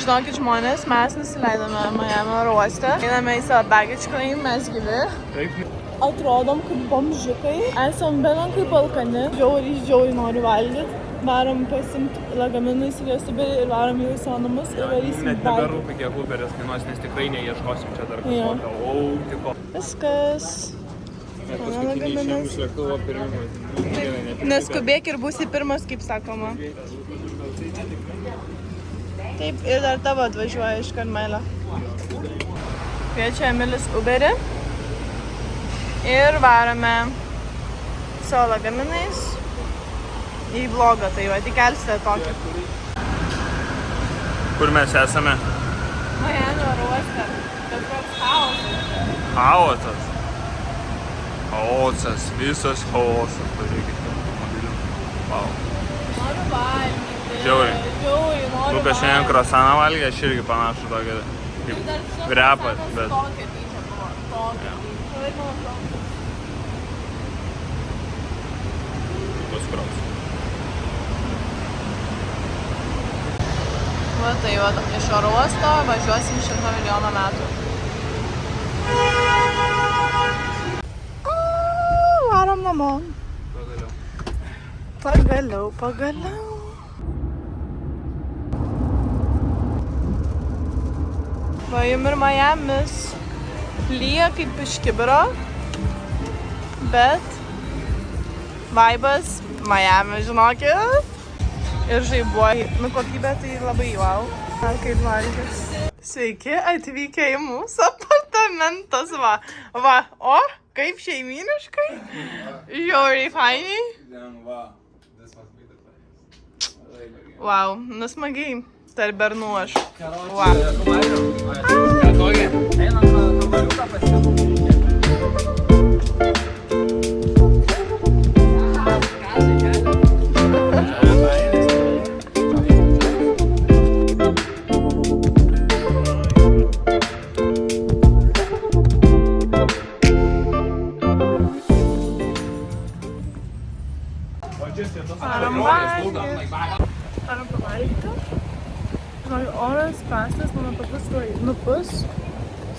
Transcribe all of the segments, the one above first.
Žinokit, žmonės, mes nusileidome Miami oro uoste. Einame į savo baggage claim, mes gyvi. Taip. Atrodom kaip bomžiukai. Esam belenkai balkani. Žiauriai noriu valgyti. Varom pasimti lagaminus ir Uberį ir varom jau į savo namus ir varysim net neberūpi, kiek Uberis kainuos, nes tikrai neieškosim čia dar kažkokio. Tipo. Viskas. Net paskutiniai išėmus lėktuvo pirmimas. Neskubėk ir būsi pirmas, kaip sakoma. Taip, ir dar tavo atvažiuoja iš Karmelio. Kviečia Emilis Uberį. Ir varome savo lagaminais į vlogą, tai va, tik kelsite tokį. Kur mes esame? Miami oro uoste. Bet koks chaosas. Chaosas. Chaosas, visas chaosas. Pažiūrėkit, automobilių. Wow. Noriu valgyti. Žiauriai. Noriu valgyti. Lukas šiandien krosaną valgė, aš irgi panašu tokį kaip grepas, bet... Tokia dydžio buvo. Tokia dydžio. Bus kraus. Va tai va, iš oro uosto važiuosim 100 milijoną metų. Varom namo. Pagaliau. Va jum ir Miamis. Lyja kaip iš kibiro, bet vaibas Miami, žinokit. Ir žaibuoji. Nu, kokybė tai labai wow. Kaip valgys. Sveiki, atvykę į mūsų apartamentus, va. O, kaip šeimyniškai. Žiauriai fainiai. Wow, nusmagiai. Tarp bernų aš. Wow. Varom pavalgyti. Žinau, oras prastas, mano papus nupus.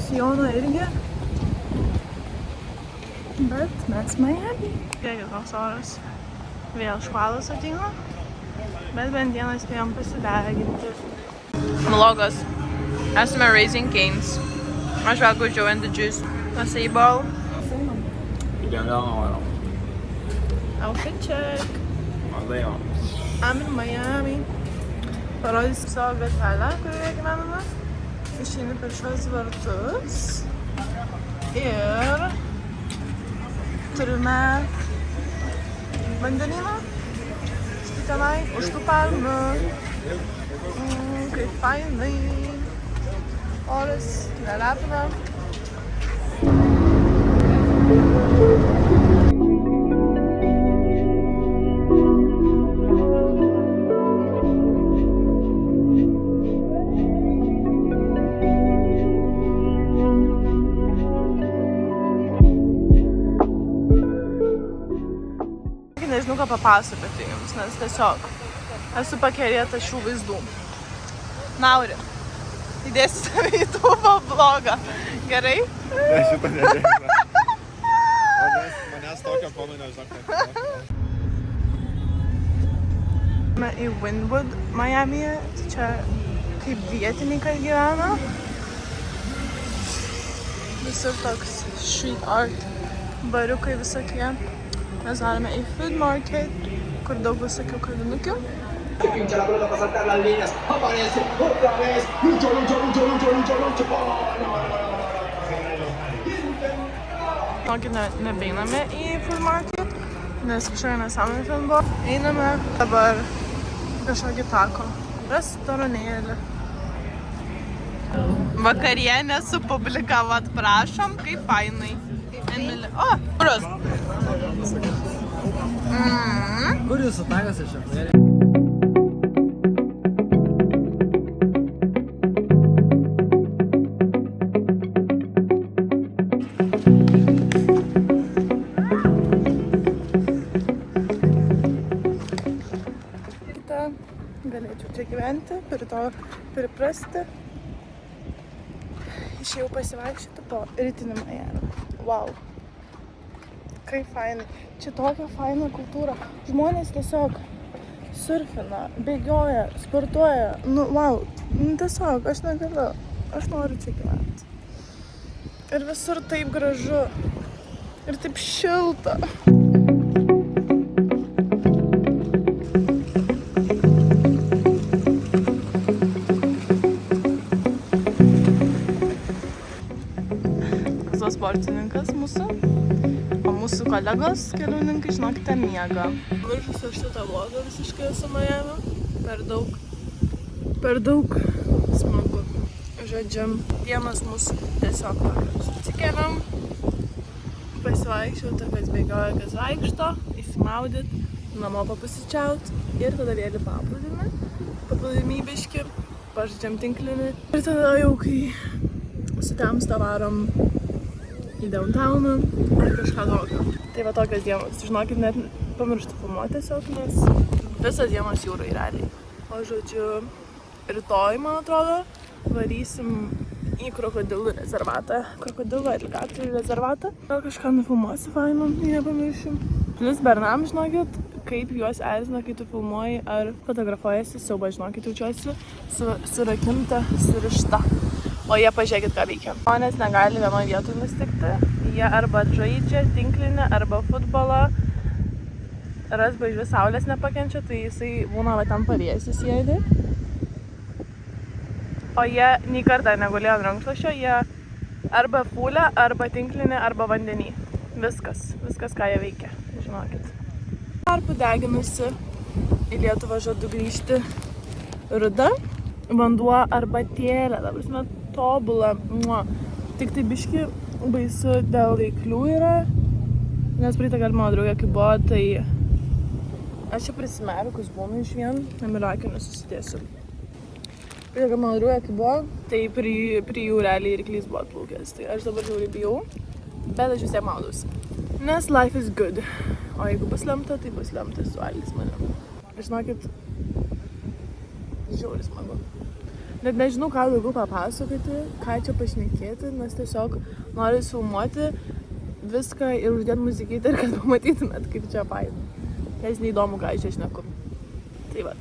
Sijono irgi. Bet mes Miami. Kiek toks oras. Vėl škvalas ateina. Bet bent dieną spėjom pasideginti. Vlogas. Esame Raising Cane's. Aš valgau Joe and the Juice. Acai bowl. Outfit check. I'm in Miami. Parodysiu savo gatvelę, kurioje gyvename. Išeini per šios vartus. Ir turime vandenyną. Štai tenai, už tų palmių. Kaip fainai. Oras nelepina. Nežinau, ką papasakoti jums, nes tiesiog esu pakerėta šių vaizdų. Nauri, įdėsiu tave į YouTube vlogą. Gerai? Ne, šitą nereikia. Manęs tokio pono nežinau, kad... Į Wynwood, Miami'e. Čia kaip vietininkai gyvena. Visur toks street art, bariukai visokie. Mes darome į food market, kur daug visokių kavinukių. Nebeiname į food market, nes kažkokia nesąmonė ten buvo. Einame dabar kažkokį tako restoranėlį. Vakarienė su publika, vat prašom, kaip fainai. Emilė. O, kurus? Kur jūsų takas iš apvėrė? Galėčiau čia gyventi, priprasti. Išėjau pasivaikščioti po rytinį Majamį. Wow. Kaip fainai. Čia tokia faina kultūra. Žmonės tiesiog surfina, bėgioja, sportuoja. Nu, wow. Nu, tiesiog, aš negaliu. Aš noriu čia gyventi. Ir visur taip gražu. Ir taip šilta. Sportininkas mūsų, o mūsų kolegos keliauninkai, žinokite, miega. Viršusiu šitą vlogą visiškai esu Majamio. Per daug smagu. Žodžiu, dienos mūsų tiesiog tokios. Atsikeliam, pasivaikščioti, kas bėgioja, kas vaikšto, įsimaudyt, namo papusičiaut ir tada vėl į paplūdimį biškį, pažaidžiam tinklinį. Ir tada jau, kai sutemsta varom į downtowną ar kažką tokio. Tai va tokios dienos. Žinokit, net pamirštu filmuoti tiesiog, nes visas dienos jūrai realiai. O žodžiu, rytoj, man atrodo, varysim į krokodilų rezervatą. Krokodilų aligatorių rezervatą. Gal kažką nufilmuosiu fainu, nepamiršim. Plius bernam, žinokit, kaip juos erzina, kai tu filmuoji ar fotografuojasi, siauba, žinokit, jaučiuosi surakinta, surišta. O jie pažiūrėkit, ką veikia. Žmonės negali vienoje vietoje nustikti. Jie arba žaidžia tinklinį, arba futbolą. Rasba iš vis saulės nepakenčia, tai jisai būna va ten pavėsis sėdi. O jie nei kartą negulėjo ant rankšluosčio, jie arba pūlė, arba tinklinį, arba vandenį. Viskas, ką jie veikia, žinokit. Tarpu deginusi, į Lietuvą žadu grįžti ruda, vanduo arbatėlė, ta prasme, tobula. Tik tai biški baisu dėl eiklių yra, nes praeitą kartą mano draugė kai buvo, tai aš čia prisimerkus būnu iš vien, nemiliakinius susidėsiu. Praeitą kartą mano draugė kai buvo, tai prie jų realiai ryklys buvo atplaukęs, tai aš dabar žiauriai bijau, bet aš vis tiek maudausi. Nes life is good, o jeigu bus lemta, tai bus lemta suvalgys mane. Žinokit, žiauriai smagu. Net nežinau, ką daugiau papasakoti, ką čia pašnekėti, nes tiesiog noriu filmuoti viską ir uždėti muzikytę ir kad pamatytumėt, kaip čia faina. Nes neįdomu, ką aš čia šneku. Tai vat.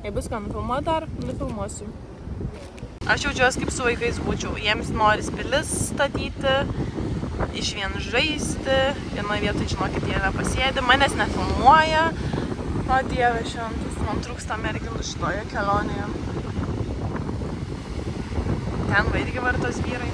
Jei bus ką nufilmuoti dar, nufilmuosiu. Aš jaučiuosi kaip su vaikais būčiau. Jiems noris pilis statyti, iš vien žaisti. Vienoje vietoje, žinokit, jie nepasėdi, manęs nefilmuoja. O Dieve, šventas, man trūksta merginų šitoje kelionėje. Ten va irgi vartos vyrai.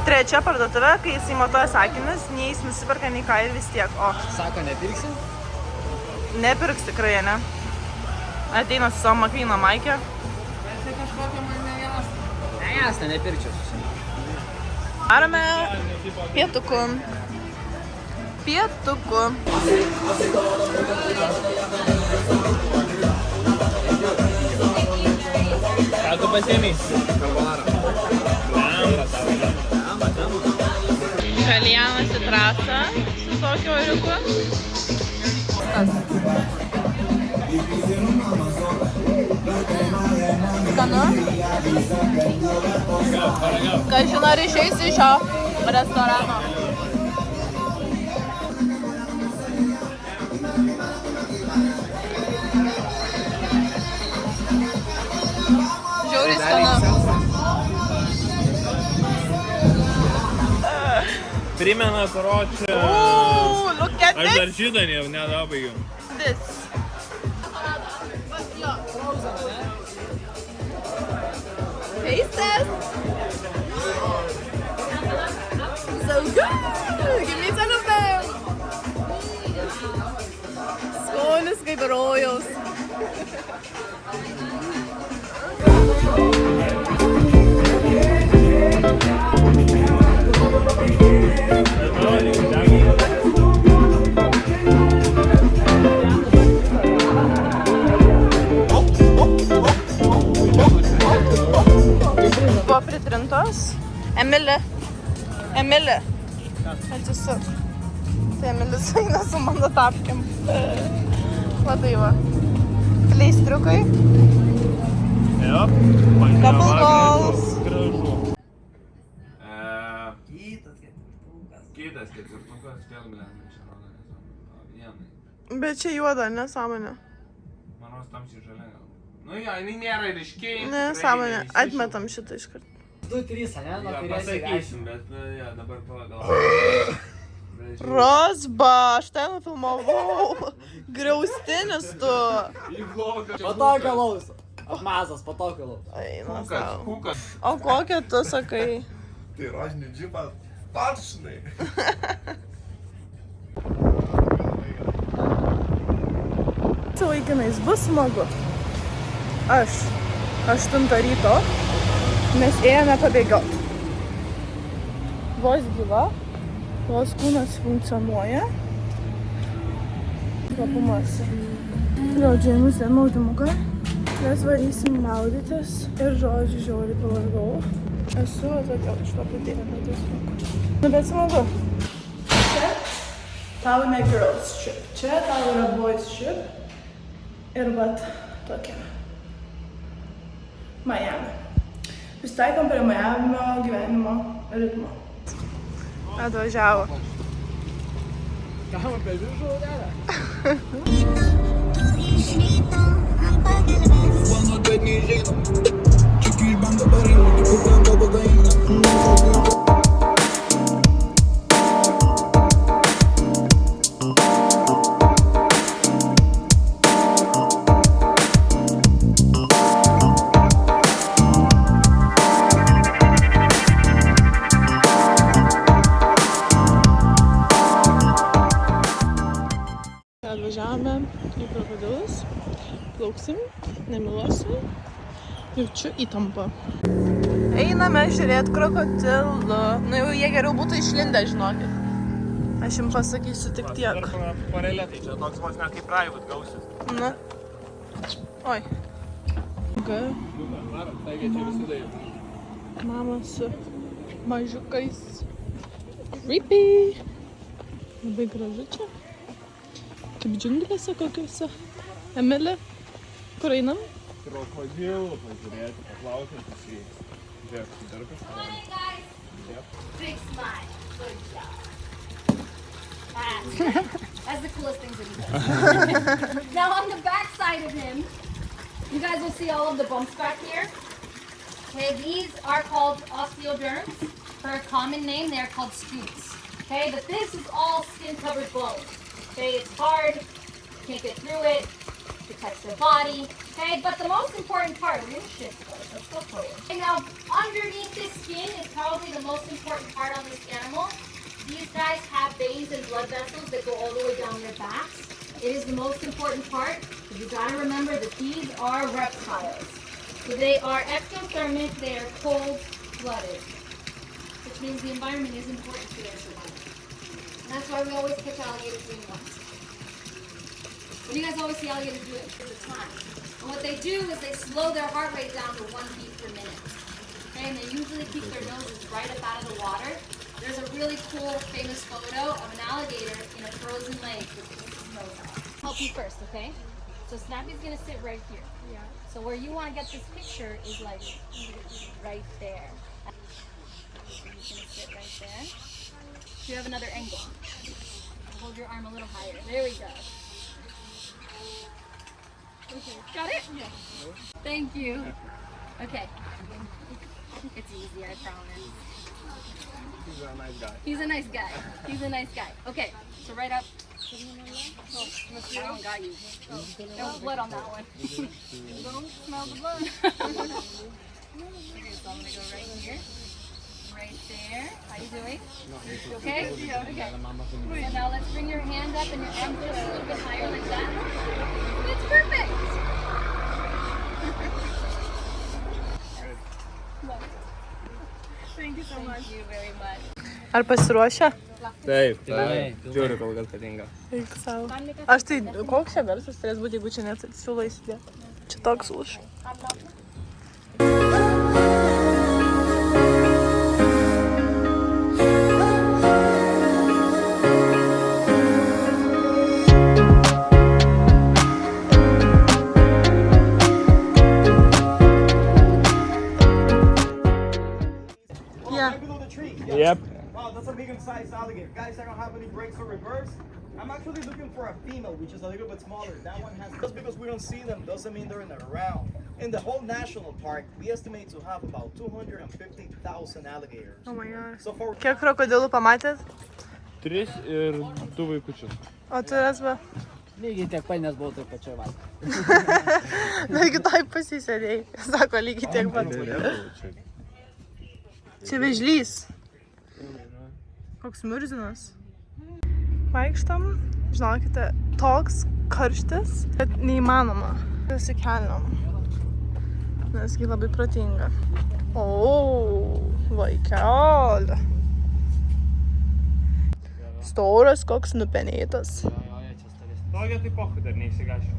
Trečia parduotuvė, kai jisai matuoja sakinius, nei jis nusiperka, nei ką ir vis tiek. O. Sako, nepirksi? Nepirks tikrai, ne? Ateina su savo makvyno Maikė. Tai kažkokia man nejasna. Nejasna, nepirkčiau. Darome pietukų. Pietukų. Ką tu pasiėmei? Kalienas į trasą su tokiu oriuku. Skanu. Kažin ar išeisi iš šio restorano. Žiauriai skanu. Primena karočią. Look at Aš this. dar šitą nedabaigiu. This. Taste this. so good. Give me some of them. Skonis kaip rojaus. Buvo pritrintos. Emilė. Atsisuk. Tai Emilis eina su mano tapkėm. Labai va. Pleistriukai. Jo. Double goals. Gražu. Kitas ketvirtukas. Kitas ketvirtukas, vėl blendai čia rodo, vienai. Bet čia juoda, nesąmonė. Manau, tamsiai žalia gal. Nu jo, jinai nėra ryškiai. Nesąmonė. Atmetam šitą iškart. 2-3, ne? Ja, pasakysim, bet ja, dabar pagal. Rozba, aš ten nufilmavau. Griaustinis tu. Patokio lauso. Apmazas, patokio lauso. Eina sau. Kukas. O kokią tu sakai? Tai rožinį džipą patšnai. Su vaikinais bus smagu. Aš 8 ryto mes ėjome pabėgioti. Vos gyva, vos kūnas funkcionuoja. Papumas. Žodžiu, mūsų maudymuką. Mes varysim maudytis ir žodžiu žiauriai pavargau. Esu tokia išpapatėlė, bet tiesiog. Nu, bet smagu. Čia tau ne girls trip. Čia tau yra boys trip. Ir vat tokia. Miami. Pristaikom prie Miamio gyvenimo ritmo. Atvažiavo. Gavo per viršų, ne? Atvažiavome į krokodilus, plauksim, nemiluosim, jaučiu įtampą. Einame žiūrėti krokodilų, nu jau jie geriau būtų išlindę, žinokit. Aš jums pasakysiu tik tiek. Parelė, tai čia toks vos ne kaip private gausis. Na. Oi. Okay. Taigi čia visi taip. Mama su mažiukais. Creepy. Labai gražu čia. Kaip džiunglėse kokiuose. Emilė, kur einam? Krokodilų pažiūrėti, paplaukiant į žiūrėk, dar kažką. Big smile. Good job. That's the coolest thing that he does. Now on the back side of him, you guys will see all of the bumps back here. Okay, these are called osteoderms. For a common name, they are called scutes. Okay, but this is all skin-covered bone. Okay, it's hard, you can't get through it, protects their body. Okay, but the most important part, we're gonna shift first, let's go forward. Okay, now underneath this skin is probably the most important part on this animal. These guys have veins and blood vessels that go all the way down their backs. It is the most important part, but you gotta remember that these are reptiles. So they are ectothermic, they are cold-blooded, which means the environment is important to their survival. And that's why we always catch alligators doing once. What do you guys always see alligators do it for the time? And what they do is they slow their heart rate down to 1 beat per minute. Okay, and they usually keep their noses right up out of the water. There's a really cool, famous photo of an alligator in a frozen lake with his nose out. Help you first, okay? So Snappy's gonna sit right here. Yeah. So where you want to get this picture is like right there. So you're gonna sit right there. Do you have another angle? Hold your arm a little higher. There we go. Okay. Got it? Yeah. Thank you. Okay. It's easy, I promise. He's a nice guy. He's a nice guy. He's a nice guy. Okay, so right up. Oh, that one got you. Oh, there was blood on that one. Don't smell the blood. Okay, so I'm gonna go right here. right there. How you doing? You okay? Okay. So now let's bring your hand up and your arms a little bit higher like that. That's perfect. Thank you so much. Thank you very much. Ar pasiruošę? Taip, taip. Žiūriu, kol kas patinka. Eik savo. Aš tai, koks čia garsas turės būti, jeigu čia net siūlai įsidėti? Čia toks už. Yeah. Below the tree. Yep. Wow, that's a medium-sized alligator. Guys, I don't have any brakes or reverse. I'm actually looking for a female, which is a little bit smaller. That one has. Just because we don't see them doesn't mean they're in around. In the whole national park, we estimate to have about 250,000 alligators. Oh my god. So far, Kiek krokodilų pamatėt? 3 ir 2 vaikučius. O turės be? Lygiai tiek pat, nes buvau taip pačioj valgyti. Negi taip pasisėdėjai. Sako, lygiai tiek pat. Čia vežlys. Koks murzinas. Vaikštam, žinokite, toks karštis, kad neįmanoma. Susikelniam. Nesgi labai protinga. O, vaikelė. Storas koks nupenėtas. Tokia tai pochai dar neįsigašiu.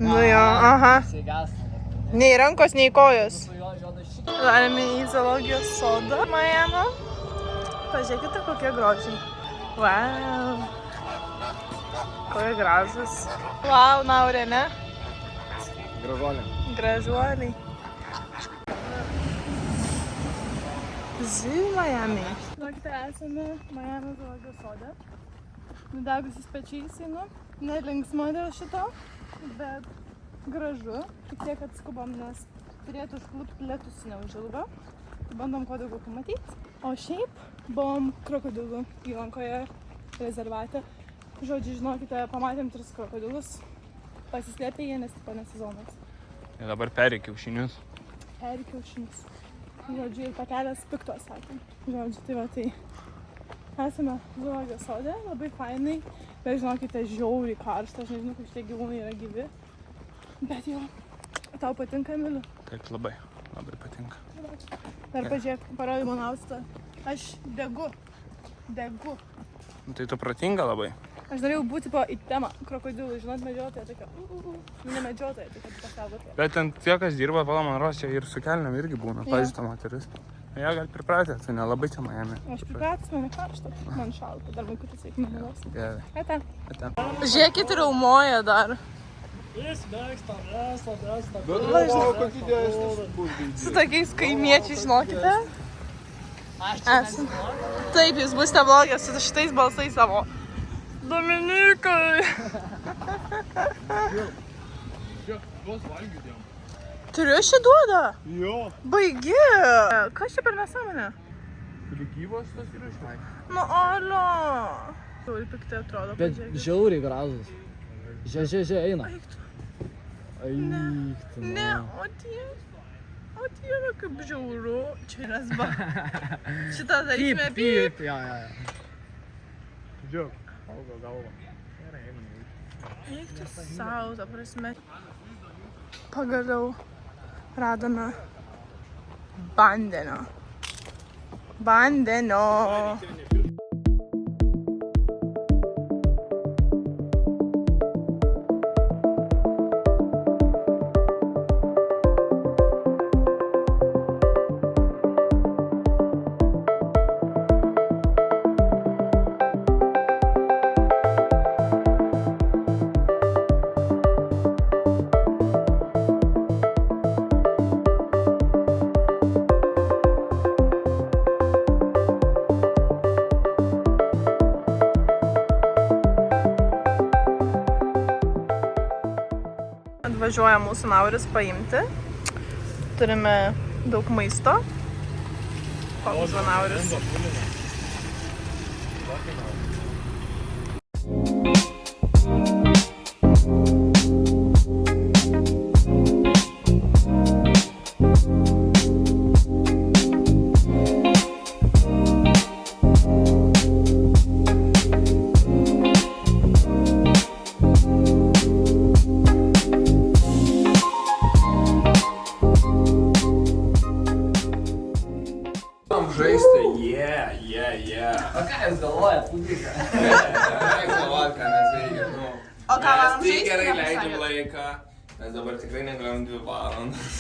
Nu jo, aha. Įsigąsta. Nei rankos, nei kojos. Su jo žiodas šį. Darėme į zoologijos sodą Miamio. Pažiūrėkite, kokie grožiai. Wow. Kokie gražus. Wow, Naurė, ne? Gražuolė. Gražuoliai. Zi Miami. Žinokite, esame Miamio zoologijos sode. Nudegusis pečiais einu. Nelinksma dėl šito, bet gražu. Tik tiek atskubam, nes turėtų užklupti lietus neužilgo. Tai bandom kuo daugiau pamatyti. O šiaip buvom krokodilų įlankoje rezervate. Žodžiu, žinokite, pamatėm 3 krokodilus. Pasislėpė jie, nes tipo nesezonas. Ir dabar peri kiaušinius. Peri kiaušinius. Žodžiu, ir pakelės piktos, sakėm. Žodžiu, tai va tai. Esame zoologijos sode, labai fainai. Bet žinokite, žiauriai karšta. Aš nežinau, kaip šitie gyvūnai yra gyvi. Bet jau, tau patinka, Emiliu? Taip, labai. Labai patinka. Dar pažiūrėk, parodai man austą. Aš degu. Degu. Nu, tai tu protinga labai. Aš norėjau būti po į temą krokodilų, žinot, medžiotoja tokia. Ne medžiotoja, tokia pasaugotoja. Bet ten tie, kas dirba, pala, man rodos, čia ir su kelniam irgi būna. Pavyzdžiui, ta moteris. Jie gal pripratę, tai nelabai čia Miami. Aš pripratus, man karšta. Man šalta, dar vaikutis reikia nemelos. Gerai. Ate. Ate. Žiūrėkit, raumoja dar. Su tokiais kaimiečiais, žinokite. Esam. Taip, jūs būsite vlogės su šitais balsais savo. Dominikai! Turiu šį duodą? Jo. Baigi! Kas čia per nesąmonę? Gyvos tas yra išmai. Nu, alo! Tauri piktai atrodo, Bet pažiūrėkit. žiauriai gražus. Žia, eina. Eik tu. Eik tu. Ne, o dieve, kaip žiauru. Čia yra zba. Šitą darysime pyp. Ja. Žiūrėk. Auga galva. Gerai, einame. Eik tu sau, ta prasme. Pagaliau radome vandenio. Vandenio. Atvažiuoja mūsų Nauris paimti. Turime daug maisto. Koks va Nauris. O ką varom Tai žaisti? gerai leidžiam nepasakėt? laiką, nes dabar tikrai negalėjom 2 valandas.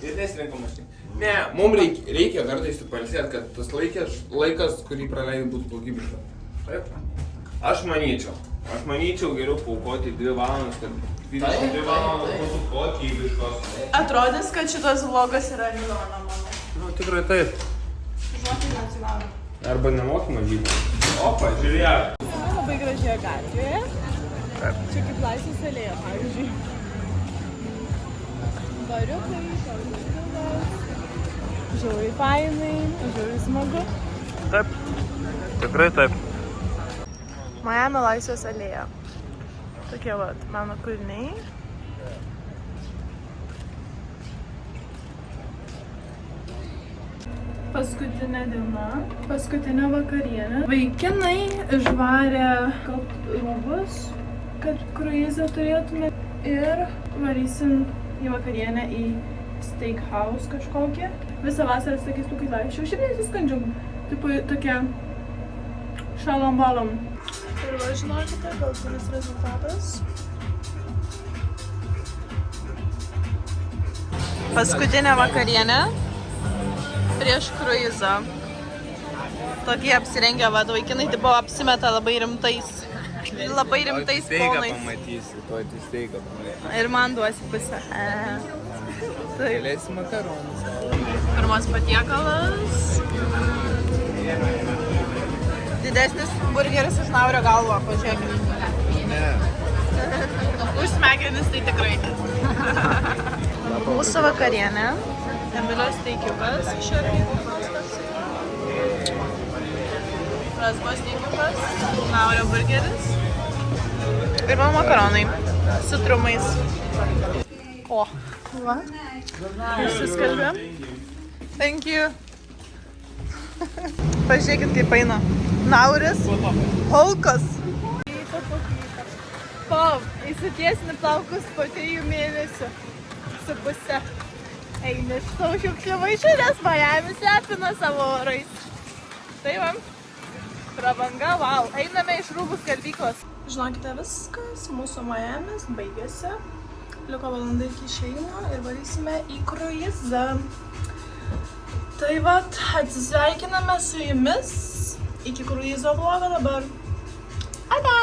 Ir nesirinkom mašinį. Ne, mums reikia kartais pailsėti, kad tas laikas, kurį praleidai, būtų kokybiškas. Taip? Aš manyčiau geriau paaukoti 2 valandas, kad 22 valandas būtų kokybiškos. Atrodys, kad šitas vlogas yra Milona mano. Nu, tikrai taip. Žinokit, neatsidaro. Arba nemokama video. Opa, žiūrėk. Labai gražioje gatvėje. Čia kaip Laisvės alėja, pavyzdžiui. Bariukai, parduotuvės. Žiauriai fainai, žiauriai smagu. Taip. Tikrai taip. Miami Laisvės alėja. Tokie vat meno kūriniai. Paskutinė diena, paskutinė vakarienė. Vaikinai išvarė rūbus, kad kruizą turėtume. Ir varysim į vakarienę į steakhouse kažkokį. Visą vasarą sakys tokiais laiškių. Šiaip nesiskandžiu. Tipo tokie šalom balom. Ir va, žinokite, galutinis rezultatas. Paskutinė vakarienė prieš kruizą. Tokie apsirengę vaikinai, tipo apsimeta labai rimtais ponais. Pamatysi, tuo steiką pamatysi. Ir man duosi pusę. Taip. Galėsi makaronus. Pirmas patiekalas. Didesnis burgeris iš Naurio galvo, pažiūrėkime. Ne. Už smegenis tai tikrai. Mūsų vakarienė. Emilio steikiukas iš Arvykukas toksai. Rasbo steikiukas. Naurio burgeris. Ir man makaronai. Su trumais. O. Va. Išsiskalbėm. Thank you. Pažiūrėkit, kaip eina. Nauris. Hulkas. Pov, įsitiesini plaukus po 3 mėnesių. Su pusė. Eini iš savo šiukšlių maišų, nes Miamis lepina savo orais. Tai va. Prabanga, wow. Einame iš rūbų skalbyklos. Žinokite, viskas. Mūsų Miamis baigėsi. Liko valanda iki išėjimo ir varysime į kruizą. Tai va, atsisveikiname su jumis iki kruizo vlogo dabar. Ata!